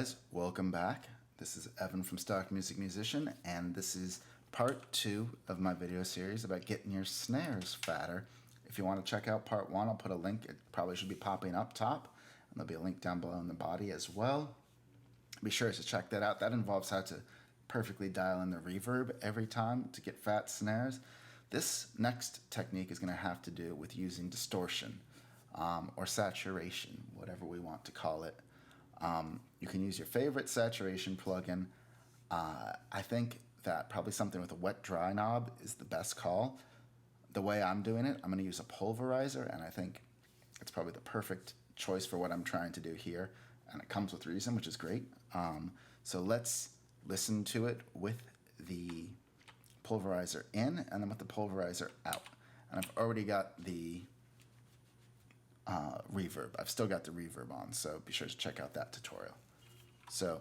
Guys, welcome back. This is Evan from Stock Music Musician, and this is part 2 of my video series about getting your snares fatter. If you want to check out part 1, I'll put a link. It probably should be popping up top, and there'll be a link down below in the body as well. Be sure to check that out. That involves how to perfectly dial in the reverb every time to get fat snares. This next technique is going to have to do with using distortion or saturation, whatever we want to call it. You can use your favorite saturation plugin. I think that probably something with a wet-dry knob is the best call. The way I'm doing it, I'm going to use a Pulverizer, and I think it's probably the perfect choice for what I'm trying to do here. And it comes with reason, which is great. So let's listen to it with the Pulverizer in and then with the Pulverizer out. And I've already got the reverb. I've still got the reverb on, so be sure to check out that tutorial. So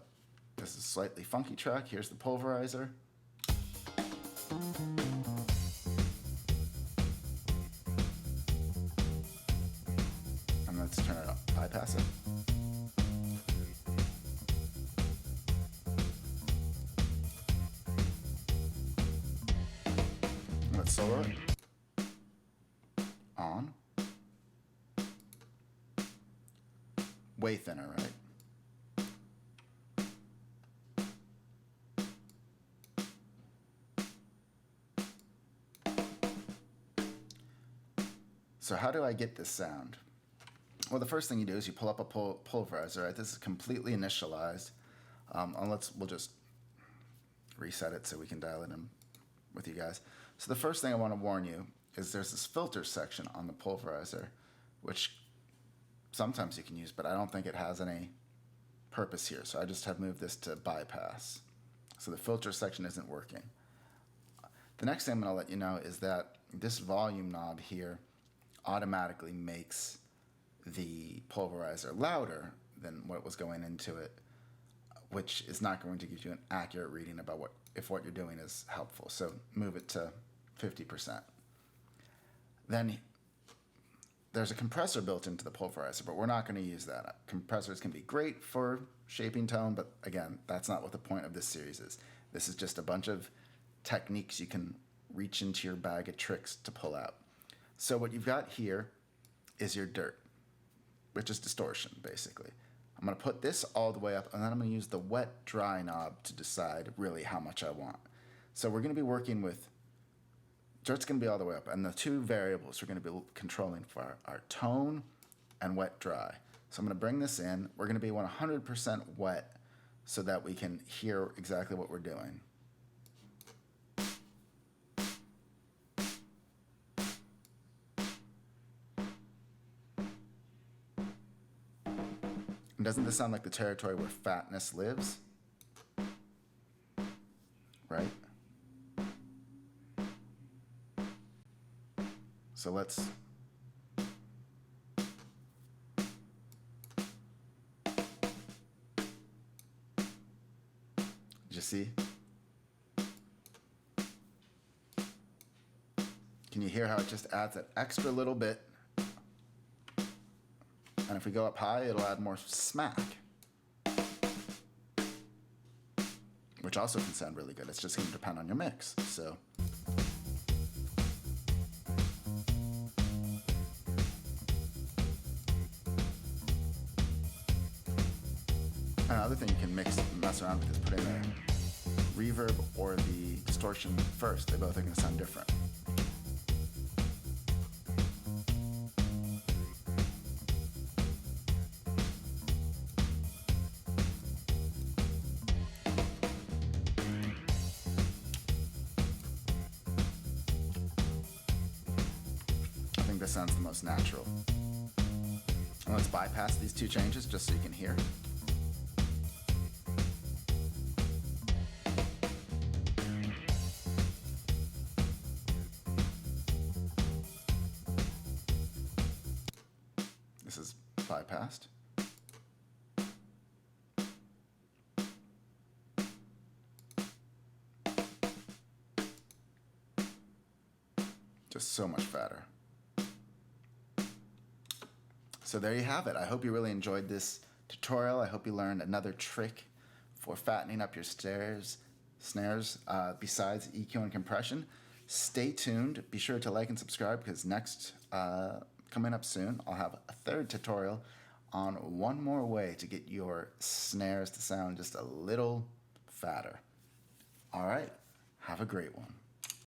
this is a slightly funky track. Here's the Pulverizer. And let's turn it up, bypass it. Let's solo it. On. Way thinner, right? So how do I get this sound? Well, the first thing you do is you pull up a Pulverizer, right? This is completely initialized. We'll just reset it so we can dial it in with you guys. So the first thing I want to warn you is there's this filter section on the Pulverizer, which sometimes you can use, but I don't think it has any purpose here. So I just have moved this to bypass. So the filter section isn't working. The next thing I'm going to let you know is that this volume knob here automatically makes the Pulverizer louder than what was going into it, which is not going to give you an accurate reading about if what you're doing is helpful. So move it to 50%. Then there's a compressor built into the Pulverizer, but we're not going to use that. Compressors can be great for shaping tone, but again, that's not what the point of this series is. This is just a bunch of techniques you can reach into your bag of tricks to pull out. So what you've got here is your dirt, which is distortion, basically. I'm going to put this all the way up, and then I'm going to use the wet-dry knob to decide really how much I want. So we're going to be working with dirt's going to be all the way up, and the two variables we're going to be controlling for are tone and wet-dry. So I'm going to bring this in. We're going to be 100% wet so that we can hear exactly what we're doing. And doesn't this sound like the territory where fatness lives? Right? So let's did you see? Can you hear how it just adds that extra little bit? And if we go up high, it'll add more smack, which also can sound really good. It's just going to depend on your mix. So another thing you can mess around with is putting the reverb or the distortion first. They both are going to sound different. I think this sounds the most natural. And let's bypass these two changes just so you can hear. This is bypassed. Just so much fatter. So there you have it. I hope you really enjoyed this tutorial. I hope you learned another trick for fattening up your snares besides EQ and compression. Stay tuned. Be sure to like and subscribe because next, coming up soon, I'll have a third tutorial on one more way to get your snares to sound just a little fatter. All right, have a great one.